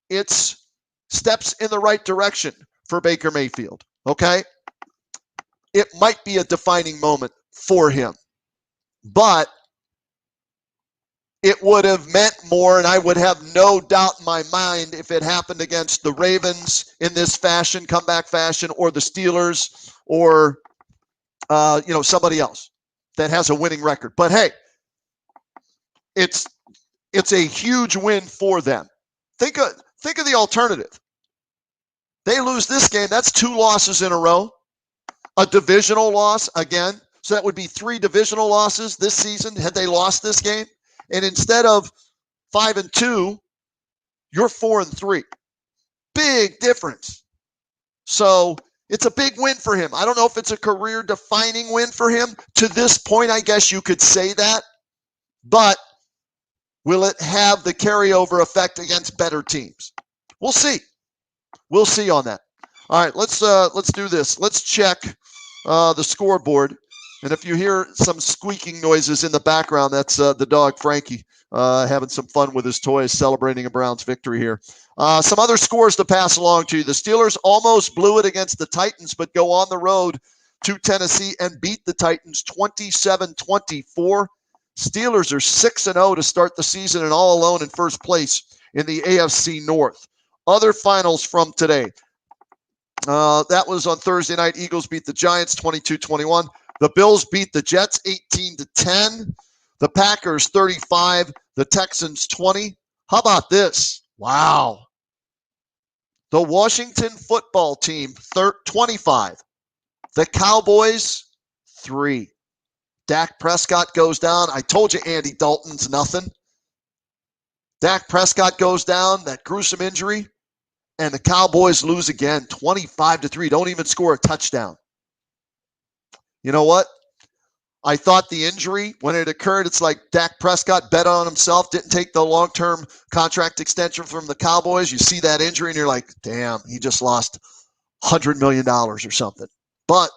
It's steps in the right direction for Baker Mayfield, okay? It might be a defining moment for him, but it would have meant more, and I would have no doubt in my mind if it happened against the Ravens in this fashion, comeback fashion, or the Steelers, or somebody else that has a winning record. But hey, it's a huge win for them. Think of the alternative. They lose this game, that's 2 losses in a row. A divisional loss again. So that would be 3 divisional losses this season had they lost this game. And instead of 5-2, you're 4-3. Big difference. So it's a big win for him. I don't know if it's a career-defining win for him. To this point, I guess you could say that. But will it have the carryover effect against better teams? We'll see. We'll see on that. All right, let's do this. Let's check the scoreboard. And if you hear some squeaking noises in the background, that's the dog, Frankie, having some fun with his toys, celebrating a Browns victory here. Some other scores to pass along to you. The Steelers almost blew it against the Titans, but go on the road to Tennessee and beat the Titans 27-24. Steelers are 6-0 to start the season and all alone in first place in the AFC North. Other finals from today. That was on Thursday night. Eagles beat the Giants 22-21. The Bills beat the Jets 18-10. The Packers 35. The Texans 20. How about this? Wow. The Washington football team 25. The Cowboys 3. Dak Prescott goes down. I told you Andy Dalton's nothing. Dak Prescott goes down, that gruesome injury, and the Cowboys lose again 25-3. Don't even score a touchdown. You know what? I thought the injury, when it occurred, it's like Dak Prescott bet on himself, didn't take the long-term contract extension from the Cowboys. You see that injury, and you're like, damn, he just lost $100 million or something. But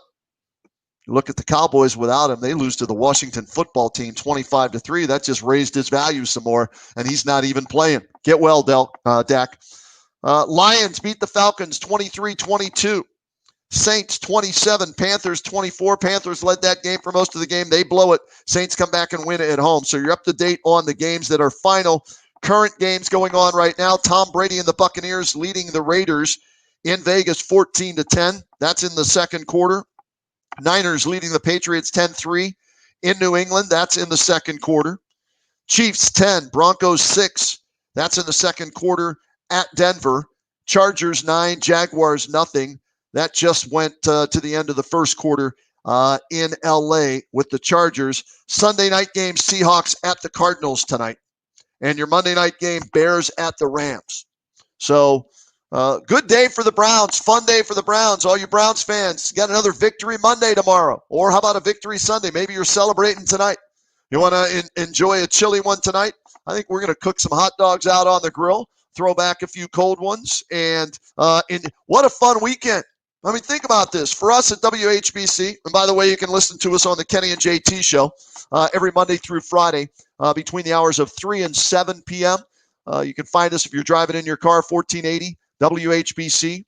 you look at the Cowboys without him, they lose to the Washington football team 25-3. That just raised his value some more, and he's not even playing. Get well, Dak. Lions beat the Falcons 23-22. Saints 27, Panthers 24. Panthers led that game for most of the game. They blow it. Saints come back and win it at home. So you're up to date on the games that are final. Current games going on right now. Tom Brady and the Buccaneers leading the Raiders in Vegas 14-10. That's in the second quarter. Niners leading the Patriots 10-3 in New England. That's in the second quarter. Chiefs 10, Broncos 6. That's in the second quarter at Denver. Chargers 9, Jaguars nothing. That just went to the end of the first quarter in LA with the Chargers. Sunday night game, Seahawks at the Cardinals tonight. And your Monday night game, Bears at the Rams. So good day for the Browns. Fun day for the Browns. All you Browns fans, you got another victory Monday tomorrow. Or how about a victory Sunday? Maybe you're celebrating tonight. You want to enjoy a chilly one tonight? I think we're going to cook some hot dogs out on the grill, throw back a few cold ones, and what a fun weekend. I mean, think about this. For us at WHBC, and by the way, you can listen to us on the Kenny and JT show every Monday through Friday between the hours of 3 and 7 p.m. You can find us if you're driving in your car, 1480 WHBC.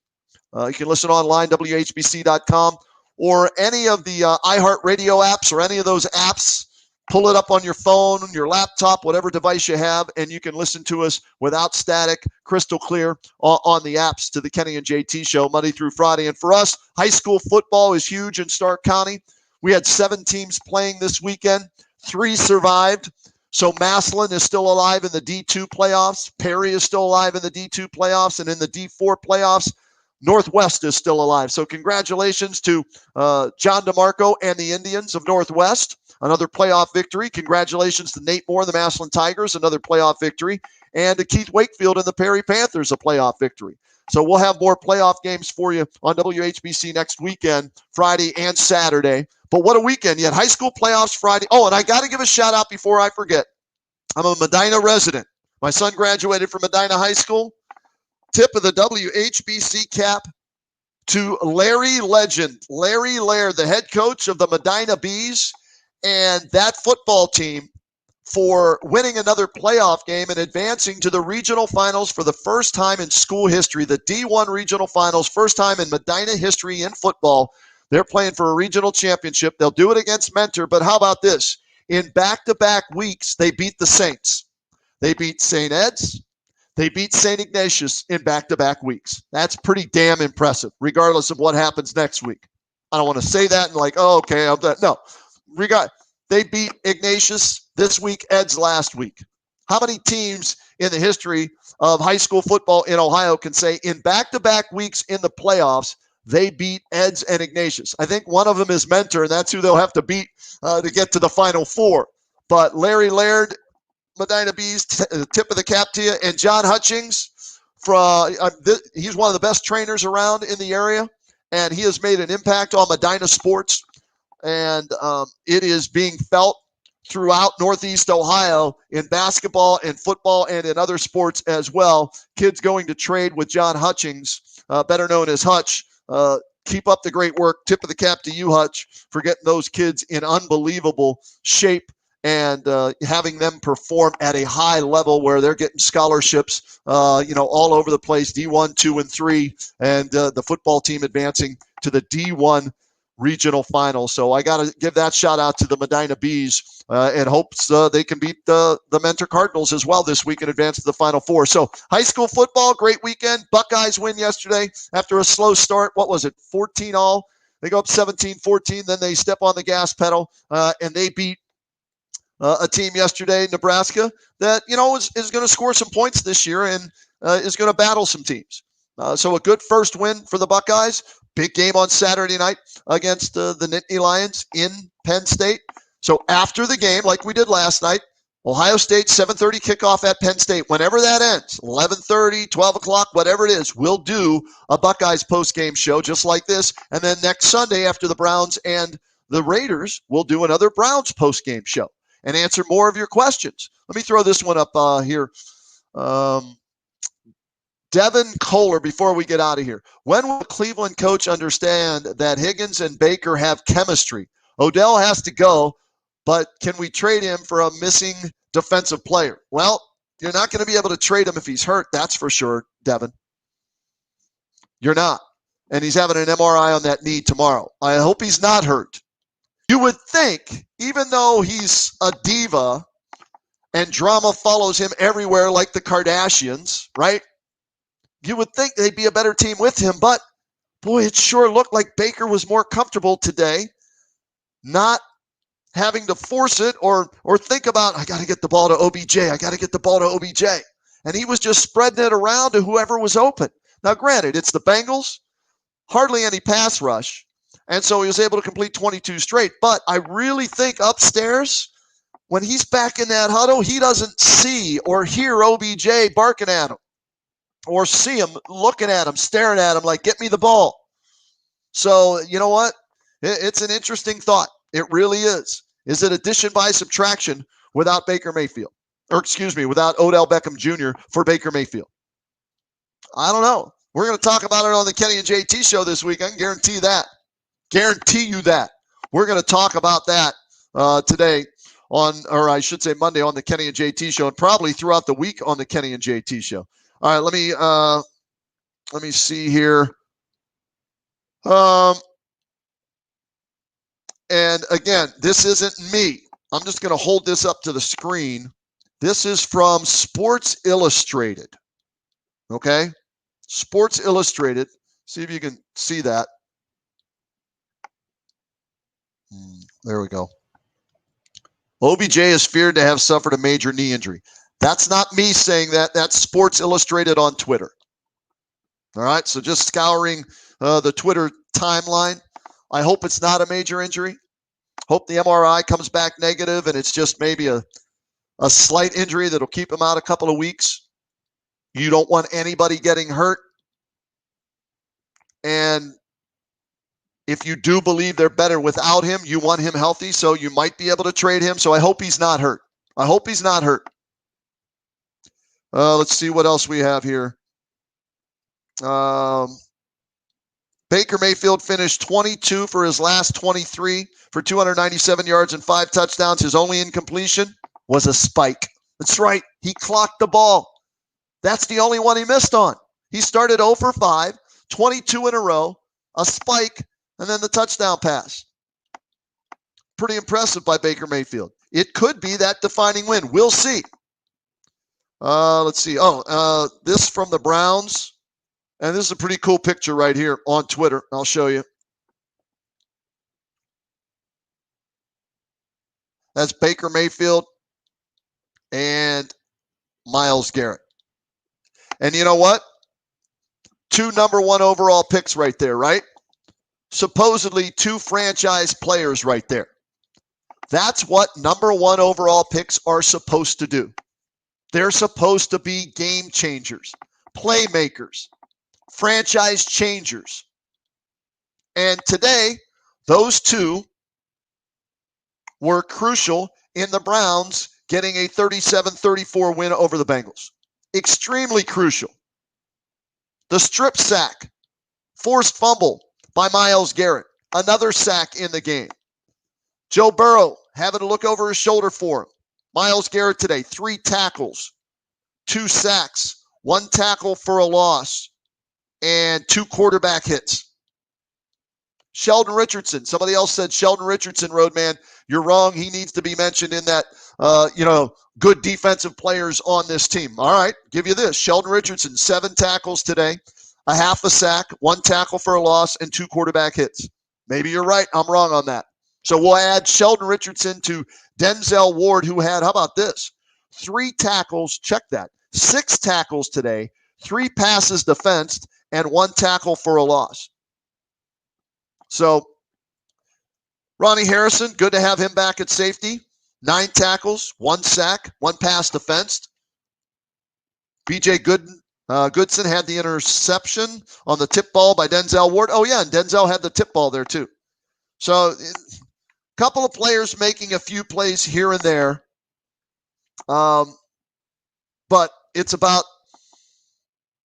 You can listen online, WHBC.com, or any of the iHeartRadio apps or any of those apps. Pull it up on your phone, your laptop, whatever device you have, and you can listen to us without static, crystal clear on the apps to the Kenny and JT show Monday through Friday. And for us, high school football is huge in Stark County. We had 7 teams playing this weekend. 3 survived. So Massillon is still alive in the D2 playoffs. Perry is still alive in the D2 playoffs. And in the D4 playoffs, Northwest is still alive. So congratulations to John DeMarco and the Indians of Northwest. Another playoff victory. Congratulations to Nate Moore and the Massillon Tigers, another playoff victory. And to Keith Wakefield and the Perry Panthers, a playoff victory. So we'll have more playoff games for you on WHBC next weekend, Friday and Saturday. But what a weekend. You had high school playoffs Friday. Oh, and I got to give a shout out before I forget. I'm a Medina resident. My son graduated from Medina High School. Tip of the WHBC cap to Larry Legend, Larry Laird, the head coach of the Medina Bees. And that football team for winning another playoff game and advancing to the regional finals for the first time in school history. The D1 regional finals, first time in Medina history in football. They're playing for a regional championship. They'll do it against Mentor, but how about this? In back-to-back weeks, they beat the Saints. They beat St. Ed's. They beat St. Ignatius in back-to-back weeks. That's pretty damn impressive, regardless of what happens next week. I don't want to say that and like, oh, okay. No. They beat Ignatius this week, Ed's last week. How many teams in the history of high school football in Ohio can say in back-to-back weeks in the playoffs, they beat Ed's and Ignatius? I think one of them is Mentor, and that's who they'll have to beat to get to the Final Four. But Larry Laird, Medina Bees, tip of the cap to you, and John Hutchings, he's one of the best trainers around in the area, and he has made an impact on Medina sports, and it is being felt throughout Northeast Ohio in basketball and football and in other sports as well. Kids going to trade with John Hutchings, better known as Hutch. Keep up the great work. Tip of the cap to you, Hutch, for getting those kids in unbelievable shape and having them perform at a high level where they're getting scholarships, all over the place, D1, 2, and 3, and the football team advancing to the D1 regional final. So I got to give that shout out to the Medina Bees and hopes they can beat the Mentor Cardinals as well this week and advance to the Final Four. So high school football, great weekend. Buckeyes win yesterday after a slow start. What was it, 14-all? They go up 17-14. Then they step on the gas pedal and they beat a team yesterday, Nebraska, that, is going to score some points this year and is going to battle some teams. So a good first win for the Buckeyes. Big game on Saturday night against the Nittany Lions in Penn State. So after the game, like we did last night, Ohio State, 7:30 kickoff at Penn State. Whenever that ends, 11:30, 12 o'clock, whatever it is, we'll do a Buckeyes postgame show just like this. And then next Sunday after the Browns and the Raiders, we'll do another Browns postgame show and answer more of your questions. Let me throw this one up here. Devin Kohler, before we get out of here. When will the Cleveland coach understand that Higgins and Baker have chemistry? Odell has to go, but can we trade him for a missing defensive player? Well, you're not going to be able to trade him if he's hurt, that's for sure, Devin. You're not. And he's having an MRI on that knee tomorrow. I hope he's not hurt. You would think, even though he's a diva and drama follows him everywhere like the Kardashians, right? You would think they'd be a better team with him, but boy, it sure looked like Baker was more comfortable today, not having to force it or think about, I got to get the ball to OBJ. I got to get the ball to OBJ. And he was just spreading it around to whoever was open. Now, granted, it's the Bengals, hardly any pass rush, and so he was able to complete 22 straight. But I really think upstairs, when he's back in that huddle, he doesn't see or hear OBJ barking at him, or see him looking at him, staring at him like, get me the ball. So, you know what? It's an interesting thought. It really is. Is it addition by subtraction without Baker Mayfield? Or without Odell Beckham Jr. for Baker Mayfield? I don't know. We're going to talk about it on the Kenny and JT show this week. I can guarantee that. Guarantee you that. We're going to talk about that today Monday on the Kenny and JT show, and probably throughout the week on the Kenny and JT show. All right, let me see here. And again, this isn't me. I'm just going to hold this up to the screen. This is from Sports Illustrated. Okay? Sports Illustrated. See if you can see that. There we go. OBJ is feared to have suffered a major knee injury. That's not me saying that. That's Sports Illustrated on Twitter. All right, so just scouring the Twitter timeline. I hope it's not a major injury. Hope the MRI comes back negative and it's just maybe a slight injury that'll keep him out a couple of weeks. You don't want anybody getting hurt. And if you do believe they're better without him, you want him healthy, so you might be able to trade him. So I hope he's not hurt. I hope he's not hurt. Let's see what else we have here. Baker Mayfield finished 22 for his last 23 for 297 yards and 5 touchdowns. His only incompletion was a spike. That's right. He clocked the ball. That's the only one he missed on. He started 0 for 5, 22 in a row, a spike, and then the touchdown pass. Pretty impressive by Baker Mayfield. It could be that defining win. We'll see. Let's see. This from the Browns. And this is a pretty cool picture right here on Twitter. I'll show you. That's Baker Mayfield and Myles Garrett. And you know what? 2 number 1 overall picks right there, right? Supposedly 2 franchise players right there. That's what number 1 overall picks are supposed to do. They're supposed to be game changers, playmakers, franchise changers. And today, those 2 were crucial in the Browns getting a 37-34 win over the Bengals. Extremely crucial. The strip sack, forced fumble by Myles Garrett, another sack in the game. Joe Burrow having to look over his shoulder for him. Myles Garrett today, 3 tackles, 2 sacks, 1 tackle for a loss, and 2 quarterback hits. Sheldon Richardson. Somebody else said Sheldon Richardson, Roadman. You're wrong. He needs to be mentioned in that, good defensive players on this team. All right, give you this. Sheldon Richardson, 7 tackles today, a half a sack, 1 tackle for a loss, and 2 quarterback hits. Maybe you're right. I'm wrong on that. So we'll add Sheldon Richardson to Denzel Ward, who had, how about this? 3 tackles, check that, 6 tackles today, 3 passes defensed, and 1 tackle for a loss. So Ronnie Harrison, good to have him back at safety. 9 tackles, 1 sack, 1 pass defensed. B.J. Goodson had the interception on the tip ball by Denzel Ward. Oh, yeah, and Denzel had the tip ball there too. So a couple of players making a few plays here and there. But it's about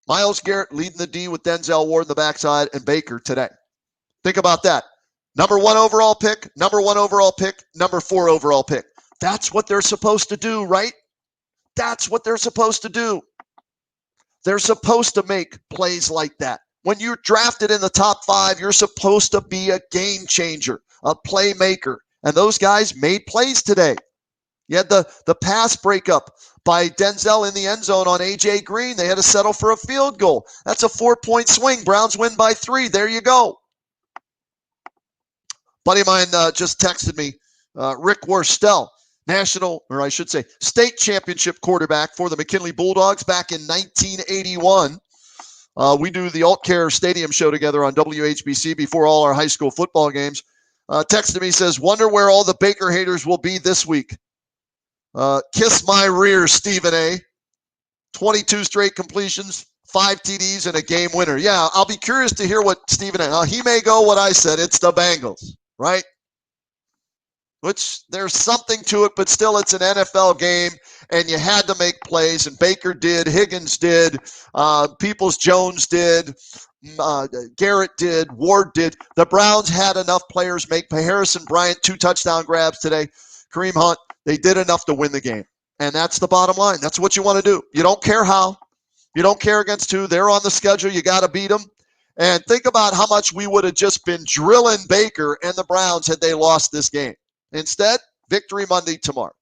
Myles Garrett leading the D with Denzel Ward in the backside and Baker today. Think about that. Number 1 overall pick, number 1 overall pick, number 4 overall pick. That's what they're supposed to do, right? That's what they're supposed to do. They're supposed to make plays like that. When you're drafted in the top 5, you're supposed to be a game changer, a playmaker. And those guys made plays today. You had the pass breakup by Denzel in the end zone on A.J. Green. They had to settle for a field goal. That's a 4-point swing. Browns win by 3. There you go. Buddy of mine just texted me, Rick Worstel, state championship quarterback for the McKinley Bulldogs back in 1981. We do the Alt Care Stadium show together on WHBC before all our high school football games. Texted me, says, wonder where all the Baker haters will be this week. Kiss my rear, Stephen A. 22 straight completions, 5 TDs, and a game winner. Yeah, I'll be curious to hear what Stephen A. He may go what I said. It's the Bengals, right? Which there's something to it, but still it's an NFL game, and you had to make plays, and Baker did, Higgins did, Peoples-Jones did, Garrett did, Ward did. The Browns had enough players make Harrison Bryant 2 touchdown grabs today. Kareem Hunt, they did enough to win the game. And that's the bottom line. That's what you want to do. You don't care how. You don't care against who. They're on the schedule. You got to beat them. And think about how much we would have just been drilling Baker and the Browns had they lost this game. Instead, victory Monday tomorrow.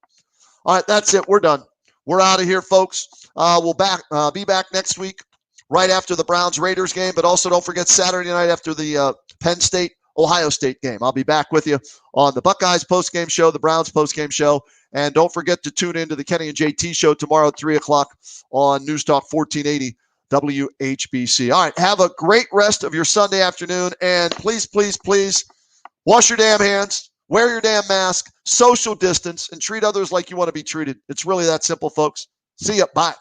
All right, that's it. We're done. We're out of here, folks. We'll be back next week right after the Browns-Raiders game, but also don't forget Saturday night after the Penn State-Ohio State game. I'll be back with you on the Buckeyes postgame show, the Browns postgame show, and don't forget to tune into the Kenny and JT show tomorrow at 3 o'clock on News Talk 1480 WHBC. All right, have a great rest of your Sunday afternoon, and please, please, please wash your damn hands. Wear your damn mask, social distance, and treat others like you want to be treated. It's really that simple, folks. See ya. Bye.